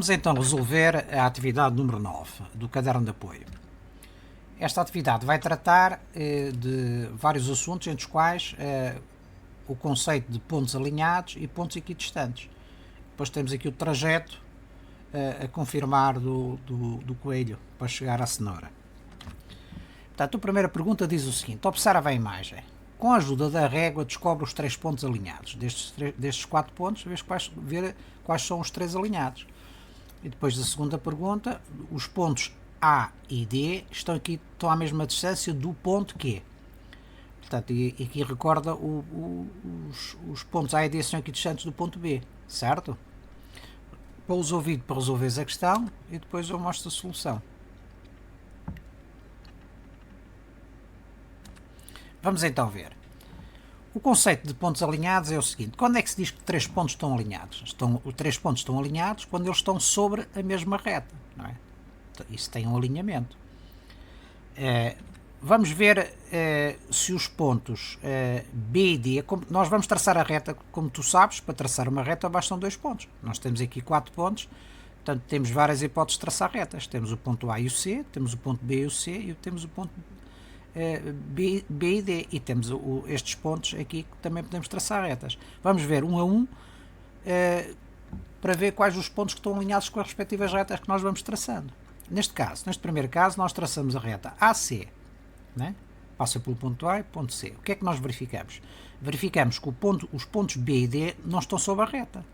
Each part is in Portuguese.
Vamos então resolver a atividade número 9 do caderno de apoio. Esta atividade vai tratar de vários assuntos, entre os quais o conceito de pontos alinhados e pontos equidistantes. Depois temos aqui o trajeto a confirmar do coelho para chegar à cenoura. Portanto, a primeira pergunta diz o seguinte: observa a imagem. Com a ajuda da régua, descobre os 3 pontos alinhados. Destes 4 pontos, ver quais são os 3 alinhados. E depois da segunda pergunta, os pontos A e D estão à mesma distância do ponto Q. Portanto, e aqui recorda os pontos A e D são equidistantes do ponto B, certo? Pousa o ouvido para resolveres a questão e depois eu mostro a solução. Vamos então ver. O conceito de pontos alinhados é o seguinte: quando é que se diz que 3 pontos estão alinhados? Os 3 pontos estão alinhados quando eles estão sobre a mesma reta, não é? Isso tem um alinhamento. Vamos ver se os pontos B e D, nós vamos traçar a reta, como tu sabes, para traçar uma reta bastam 2 pontos. Nós temos aqui 4 pontos, portanto temos várias hipóteses de traçar retas. Temos o ponto A e o C, temos o ponto B e o C e temos o ponto B e D, e temos estes pontos aqui que também podemos traçar retas. Vamos ver um a um para ver quais os pontos que estão alinhados com as respectivas retas que nós vamos traçando. Neste primeiro caso, nós traçamos a reta AC, né? Passa pelo ponto A e ponto C. O que é que nós verificamos? Verificamos que os pontos B e D não estão sobre a reta,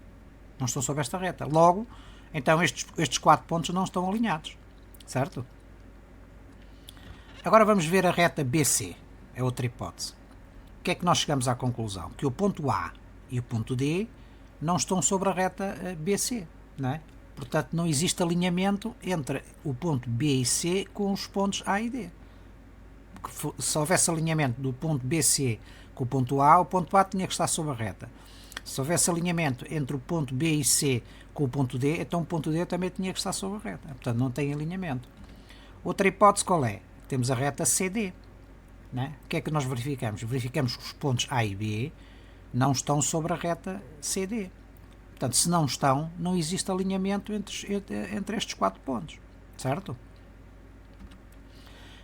não estão sobre esta reta. Logo, então estes 4 pontos não estão alinhados, certo? Agora vamos ver a reta BC, é outra hipótese. O que é que nós chegamos à conclusão? Que o ponto A e o ponto D não estão sobre a reta BC, não é? Portanto, não existe alinhamento entre o ponto B e C com os pontos A e D. Se houvesse alinhamento do ponto BC com o ponto A tinha que estar sobre a reta. Se houvesse alinhamento entre o ponto B e C com o ponto D, então o ponto D também tinha que estar sobre a reta. Portanto, não tem alinhamento. Outra hipótese qual é? Temos a reta CD. Né? O que é que nós verificamos? Verificamos que os pontos A e B não estão sobre a reta CD. Portanto, se não estão, não existe alinhamento entre estes 4 pontos. Certo?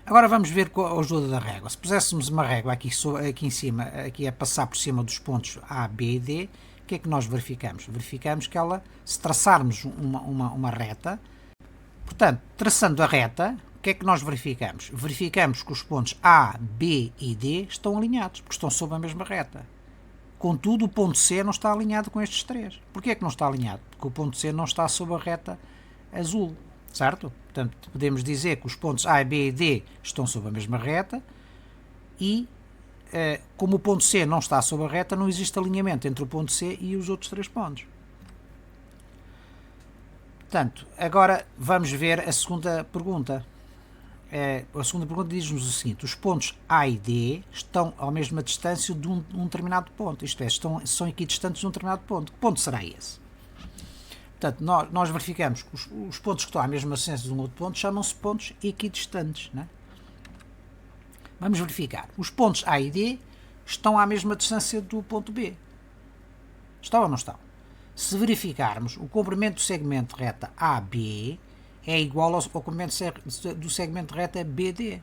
Agora vamos ver com a ajuda da régua. Se puséssemos uma régua aqui em cima, aqui a passar por cima dos pontos A, B e D, o que é que nós verificamos? Verificamos que se traçarmos uma reta, portanto, traçando a reta, o que é que nós verificamos? Verificamos que os pontos A, B e D estão alinhados, porque estão sob a mesma reta. Contudo, o ponto C não está alinhado com estes 3. Porquê é que não está alinhado? Porque o ponto C não está sob a reta azul, certo? Portanto, podemos dizer que os pontos A, B e D estão sob a mesma reta e, como o ponto C não está sob a reta, não existe alinhamento entre o ponto C e os outros 3 pontos. Portanto, agora vamos ver a segunda pergunta. A segunda pergunta diz-nos o seguinte: os pontos A e D estão à mesma distância de um determinado ponto, isto é, são equidistantes de um determinado ponto. Que ponto será esse? Portanto, nós verificamos que os pontos que estão à mesma distância de um outro ponto chamam-se pontos equidistantes. Né? Vamos verificar. Os pontos A e D estão à mesma distância do ponto B. Estão ou não estão? Se verificarmos, o comprimento do segmento reta AB é igual ao comprimento do segmento reta BD.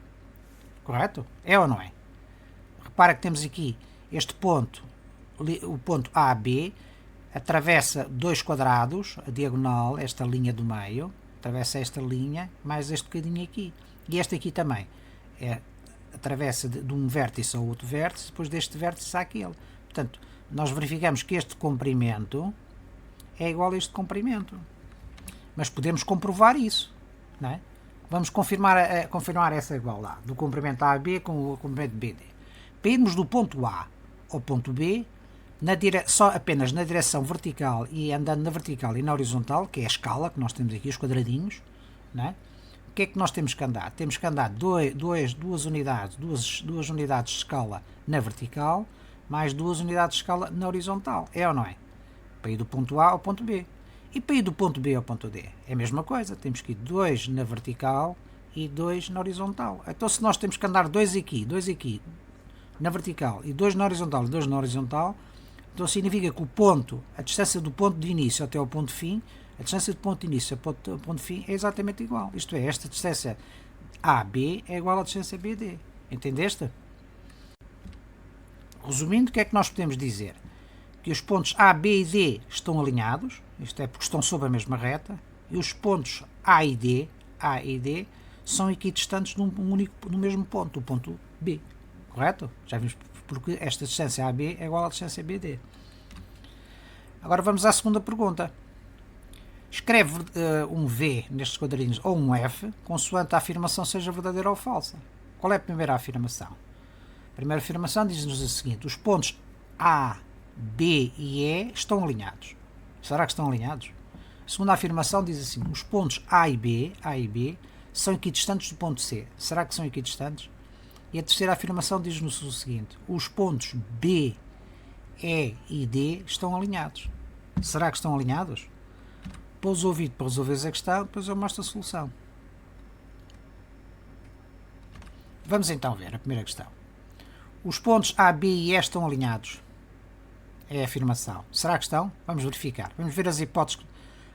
Correto? É ou não é? Repara que temos aqui este ponto, o ponto AB, atravessa 2 quadrados, a diagonal, esta linha do meio, atravessa esta linha, mais este bocadinho aqui. E este aqui também. Atravessa de um vértice ao outro vértice, depois deste vértice àquele. Portanto, nós verificamos que este comprimento é igual a este comprimento. Mas podemos comprovar isso, não é? Vamos confirmar essa igualdade do comprimento AB com o comprimento BD. Para irmos do ponto A ao ponto B, apenas na direção vertical e andando na vertical e na horizontal, que é a escala que nós temos aqui, os quadradinhos, não é? O que é que nós temos que andar? Temos que andar duas unidades de escala na vertical, mais 2 unidades de escala na horizontal. É ou não é? Para ir do ponto A ao ponto B. E para ir do ponto B ao ponto D é a mesma coisa, temos que ir 2 na vertical e 2 na horizontal. Então, se nós temos que andar 2 aqui na vertical e 2 na horizontal então significa que a distância do ponto de início até ao ponto de fim A distância do ponto de início ao ponto de fim é exatamente igual. Isto é, esta distância AB é igual à distância BD. Entendeste? Resumindo, o que é que nós podemos dizer? Que os pontos A, B e D estão alinhados, isto é, porque estão sob a mesma reta, e os pontos A e D são equidistantes no mesmo ponto, o ponto B. Correto? Já vimos porque esta distância AB é igual à distância BD. Agora vamos à segunda pergunta. Escreve um V nestes quadradinhos ou um F, consoante a afirmação seja verdadeira ou falsa. Qual é a primeira afirmação? A primeira afirmação diz-nos o seguinte: os pontos A, B e E estão alinhados. Será que estão alinhados? A segunda afirmação diz assim: os pontos A e B são equidistantes do ponto C. Será que são equidistantes? E a terceira afirmação diz-nos o seguinte: os pontos B, E e D estão alinhados. Será que estão alinhados? Pôs o ouvido para resolveres a questão, depois eu mostro a solução. Vamos então ver a primeira questão. Os pontos A, B e E estão alinhados. É a afirmação. Será que estão? Vamos verificar. Vamos ver as hipóteses.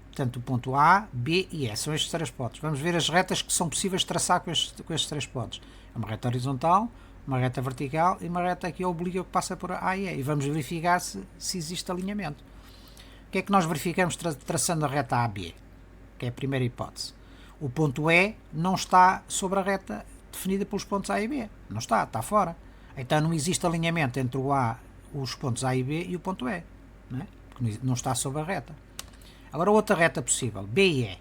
Portanto, o ponto A, B e E são estes três pontos. Vamos ver as retas que são possíveis traçar com estes três pontos. É uma reta horizontal, uma reta vertical e uma reta aqui oblíqua que passa por A e E. E vamos verificar se existe alinhamento. O que é que nós verificamos traçando a reta AB? Que é a primeira hipótese. O ponto E não está sobre a reta definida pelos pontos A e B. Não está, está fora. Então não existe alinhamento entre os pontos A e B e o ponto E. Não é? Porque não está sobre a reta. Agora outra reta possível, B e E.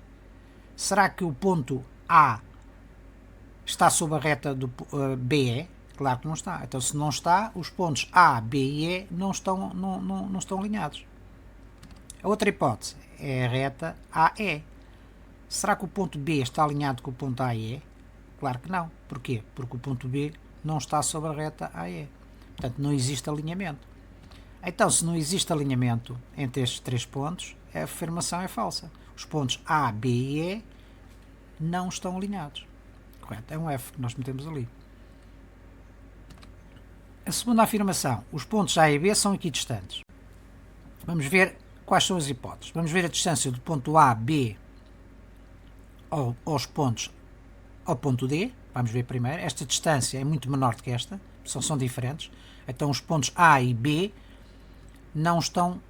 Será que o ponto A está sobre a reta do BE? Claro que não está. Então se não está, os pontos A, B e E não estão alinhados. A outra hipótese é a reta AE. Será que o ponto B está alinhado com o ponto AE? Claro que não. Porquê? Porque o ponto B não está sobre a reta AE. Portanto, não existe alinhamento. Então, se não existe alinhamento entre estes três pontos, a afirmação é falsa. Os pontos A, B e E não estão alinhados. Correto? É um F que nós metemos ali. A segunda afirmação. Os pontos A e B são equidistantes. Vamos ver quais são as hipóteses. Vamos ver a distância do ponto A, B aos pontos ao ponto D. Vamos ver primeiro. Esta distância é muito menor do que esta. São diferentes. Então os pontos A e B não estão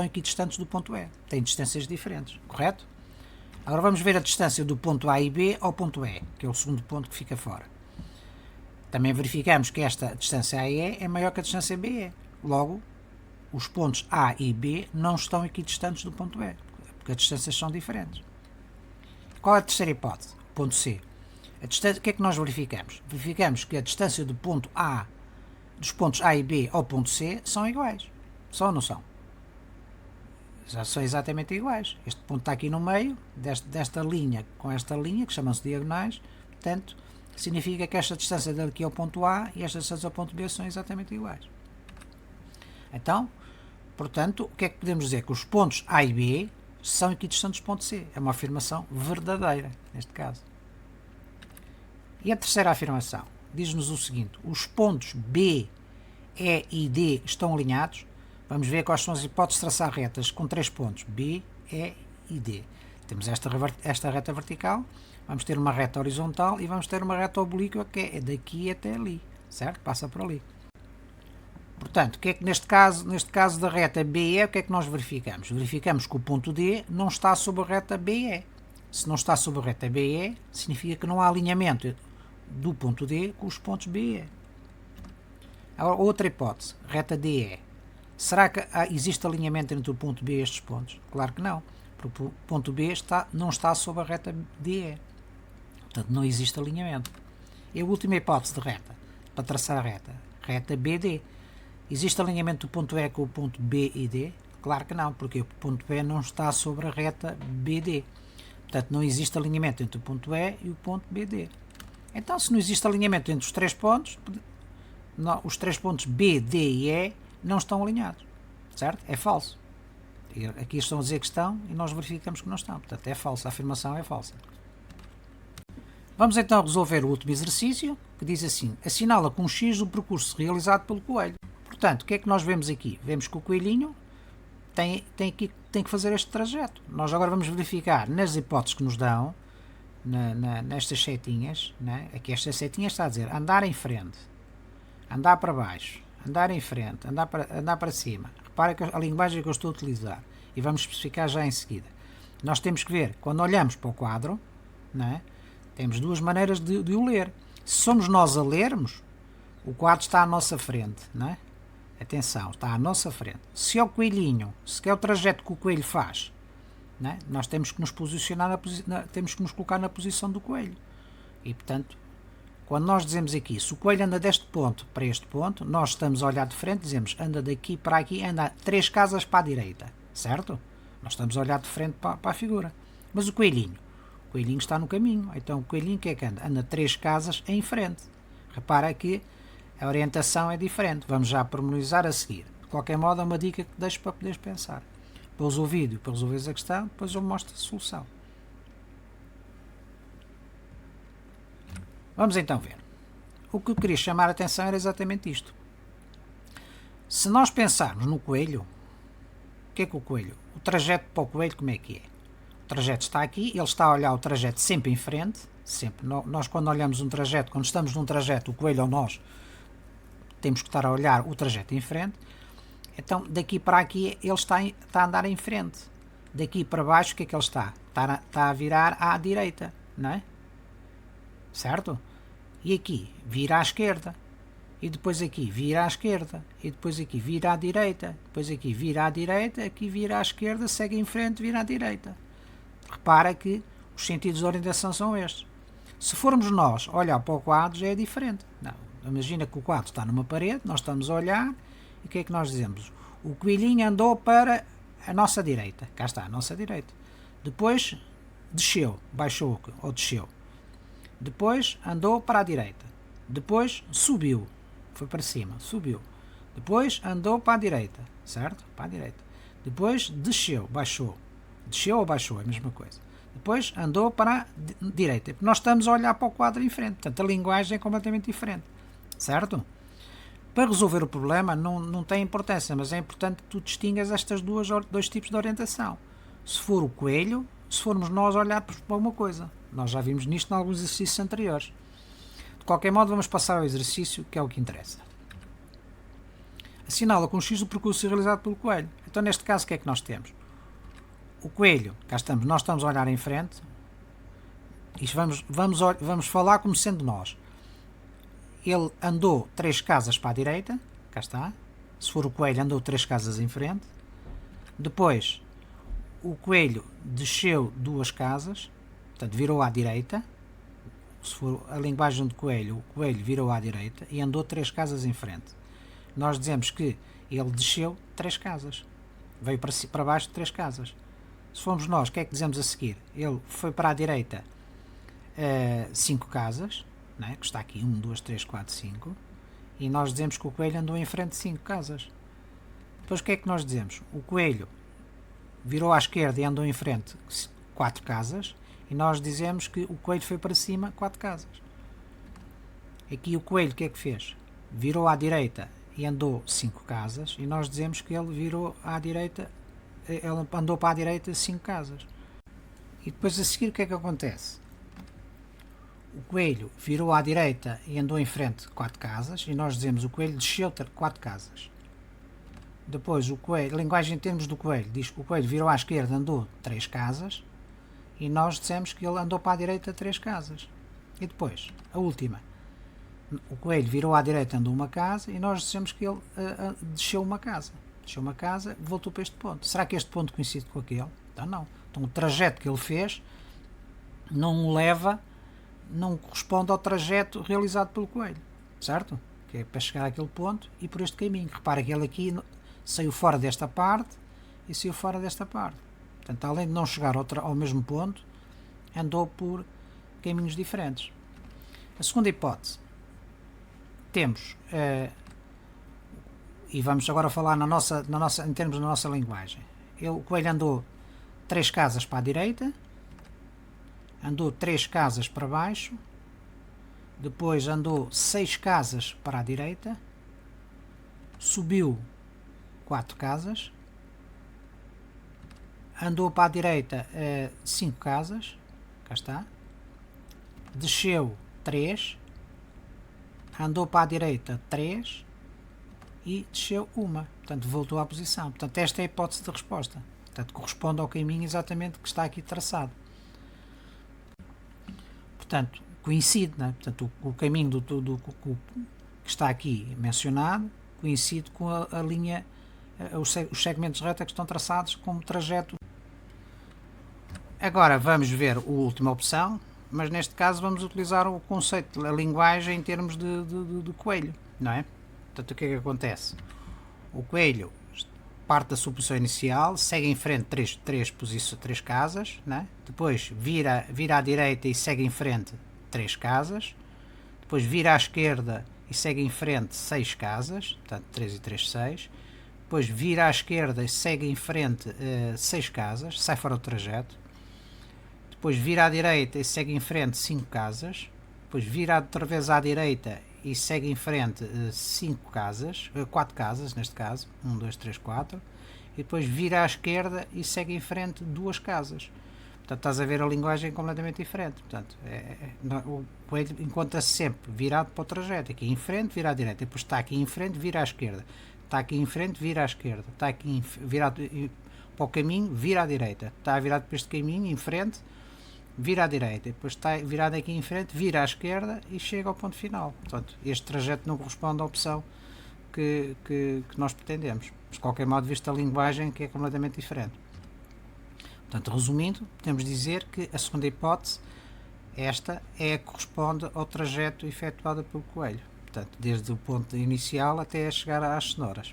equidistantes do ponto E. Têm distâncias diferentes. Correto? Agora vamos ver a distância do ponto A e B ao ponto E, que é o segundo ponto que fica fora. Também verificamos que esta distância AE é maior que a distância BE. Logo, os pontos A e B não estão equidistantes do ponto E, porque as distâncias são diferentes. Qual é a terceira hipótese? O ponto C. O que é que nós verificamos? Verificamos que a distância do ponto A, dos pontos A e B ao ponto C são iguais. São ou não são? Já são exatamente iguais. Este ponto está aqui no meio desta linha com esta linha, que chamam-se diagonais. Portanto, significa que esta distância daqui ao ponto A e esta distância ao ponto B são exatamente iguais. Então, portanto, o que é que podemos dizer? Que os pontos A e B são equidistantes do ponto C. É uma afirmação verdadeira, neste caso. E a terceira afirmação diz-nos o seguinte: os pontos B, E e D estão alinhados. Vamos ver quais são as hipóteses de traçar retas com três pontos, B, E e D. Temos esta reta vertical, vamos ter uma reta horizontal e vamos ter uma reta oblíqua que é daqui até ali, certo? Passa por ali. Portanto, o que é que neste caso da reta BE, o que é que nós verificamos? Verificamos que o ponto D não está sobre a reta BE. Se não está sobre a reta BE, significa que não há alinhamento do ponto D com os pontos BE. Agora, outra hipótese, reta DE. Será que existe alinhamento entre o ponto B e estes pontos? Claro que não, porque o ponto B não está sobre a reta DE. Portanto, não existe alinhamento. E a última hipótese de reta, para traçar a reta BD. Existe alinhamento do ponto E com o ponto B e D? Claro que não, porque o ponto B não está sobre a reta BD. Portanto, não existe alinhamento entre o ponto E e o ponto BD. Então, se não existe alinhamento entre os três pontos B, D e E não estão alinhados, certo? É falso. E aqui estão a dizer que estão e nós verificamos que não estão. Portanto, é falso. A afirmação é falsa. Vamos então resolver o último exercício, que diz assim: assinala com um X o percurso realizado pelo coelho. Portanto, o que é que nós vemos aqui? Vemos que o coelhinho tem que fazer este trajeto. Nós agora vamos verificar nas hipóteses que nos dão, nestas setinhas, né? Aqui esta setinha está a dizer andar em frente, andar para baixo, andar em frente, andar para cima. Repara que a linguagem que eu estou a utilizar, e vamos especificar já em seguida. Nós temos que ver, quando olhamos para o quadro, né? Temos duas maneiras de o ler. Se somos nós a lermos, o quadro está à nossa frente, né? Atenção, está à nossa frente. Se é o coelhinho, se é o trajeto que o coelho faz, né? Nós temos que nos posicionar, temos que nos colocar na posição do coelho. E, portanto, quando nós dizemos aqui, se o coelho anda deste ponto para este ponto, nós estamos a olhar de frente, dizemos, anda daqui para aqui, anda 3 casas para a direita, certo? Nós estamos a olhar de frente para a figura. Mas o coelhinho está no caminho. Então, o coelhinho que é que anda? Anda 3 casas em frente. Repara que a orientação é diferente. Vamos já pormenorizar a seguir. De qualquer modo, é uma dica que deixo para poderes pensar. Pousa o vídeo para resolveres a questão, depois eu mostro a solução. Vamos então ver. O que eu queria chamar a atenção era exatamente isto. Se nós pensarmos no coelho, o que é o coelho? O trajeto para o coelho como é que é? O trajeto está aqui, ele está a olhar o trajeto sempre em frente, sempre. Nós quando olhamos um trajeto, quando estamos num trajeto, o coelho ou nós, temos que estar a olhar o trajeto em frente. Então, daqui para aqui, ele está a andar em frente. Daqui para baixo, o que é que ele está? Está a virar à direita, não é? Certo? E aqui, vira à esquerda. E depois aqui, vira à esquerda. E depois aqui, vira à direita. Depois aqui, vira à direita. Aqui, vira à esquerda. Segue em frente, vira à direita. Repara que os sentidos de orientação são estes. Se formos nós olhar para o quadro, já é diferente. Não. Imagina que o quadro está numa parede, nós estamos a olhar, e o que é que nós dizemos? O coelhinho andou para a nossa direita. Cá está, a nossa direita. Depois desceu, baixou ou desceu. Depois andou para a direita. Depois subiu, foi para cima, subiu. Depois andou para a direita, certo? Para a direita. Depois desceu, baixou. Desceu ou baixou, é a mesma coisa. Depois andou para a direita. Nós estamos a olhar para o quadro em frente, portanto a linguagem é completamente diferente. Certo? Para resolver o problema não tem importância, mas é importante que tu distingas estes dois tipos de orientação. Se for o coelho, se formos nós olhar para uma coisa. Nós já vimos nisto em alguns exercícios anteriores. De qualquer modo, vamos passar ao exercício, que é o que interessa. Assinala com X o percurso realizado pelo coelho. Então, neste caso, o que é que nós temos? O coelho, cá estamos, nós estamos a olhar em frente. Isto vamos falar como sendo nós. Ele andou 3 casas para a direita, cá está. Se for o coelho, andou 3 casas em frente. Depois, o coelho desceu 2 casas, portanto, virou à direita. Se for a linguagem do coelho, o coelho virou à direita e andou 3 casas em frente. Nós dizemos que ele desceu 3 casas, veio para baixo de 3 casas. Se formos nós, o que é que dizemos a seguir? Ele foi para a direita 5 casas, né? Que está aqui 1, 2, 3, 4, 5, e nós dizemos que o coelho andou em frente de 5 casas. Depois o que é que nós dizemos? O coelho virou à esquerda e andou em frente 4 casas, e nós dizemos que o coelho foi para cima 4 casas. Aqui o coelho o que é que fez? Virou à direita e andou 5 casas, e nós dizemos que ele virou à direita, ele andou para a direita 5 casas. E depois a seguir o que é que acontece? O coelho virou à direita e andou em frente 4 casas, e nós dizemos o coelho desceu 4 casas. Depois o coelho, a linguagem em termos do coelho, diz que o coelho virou à esquerda, andou 3 casas, e nós dissemos que ele andou para a direita 3 casas. E depois, a última, o coelho virou à direita, andou 1 casa, e nós dissemos que ele desceu 1 casa. Desceu 1 casa, voltou para este ponto. Será que este ponto coincide com aquele? Então não. Então o trajeto que ele fez não corresponde ao trajeto realizado pelo coelho, certo? Que é para chegar àquele ponto e por este caminho. Repara que ele aqui saiu fora desta parte e saiu fora desta parte. Portanto, além de não chegar ao mesmo ponto, andou por caminhos diferentes. A segunda hipótese, temos, e vamos agora falar em termos da nossa linguagem. O coelho andou 3 casas para a direita, andou 3 casas para baixo, depois andou 6 casas para a direita, subiu 4 casas, andou para a direita 5 casas, cá está, desceu 3, andou para a direita 3 e desceu 1, portanto voltou à posição. Portanto, esta é a hipótese de resposta, portanto corresponde ao caminho exatamente que está aqui traçado. Portanto, coincide, né? Portanto, o caminho que está aqui mencionado coincide com a linha, os segmentos de reta que estão traçados como trajeto. Agora vamos ver a última opção, mas neste caso vamos utilizar o conceito da linguagem em termos de coelho, não é? Portanto, o que é que acontece? O coelho parte da sua posição inicial, segue em frente três casas, né? Depois vira à direita e segue em frente 3 casas, depois vira à esquerda e segue em frente 6 casas, portanto 3 e 3, 6, depois vira à esquerda e segue em frente 6 casas, sai fora do trajeto, depois vira à direita e segue em frente 5 casas, depois vira outra vez à direita e segue em frente 5 casas, 4 casas neste caso, 1, 2, 3, 4, e depois vira à esquerda e segue em frente 2 casas. Portanto, estás a ver a linguagem completamente diferente. Portanto, o coelho encontra-se sempre virado para o trajeto, aqui em frente, vira à direita, depois está aqui em frente, vira à esquerda, está aqui em frente, vira à esquerda, está aqui virado para o caminho, vira à direita, está virado para este caminho, em frente, vira à direita, depois está virado aqui em frente, vira à esquerda e chega ao ponto final. Portanto, este trajeto não corresponde à opção que nós pretendemos. Mas, de qualquer modo, visto a linguagem que é completamente diferente. Portanto, resumindo, podemos dizer que a segunda hipótese, esta é a que corresponde ao trajeto efetuado pelo coelho. Portanto, desde o ponto inicial até chegar às cenouras.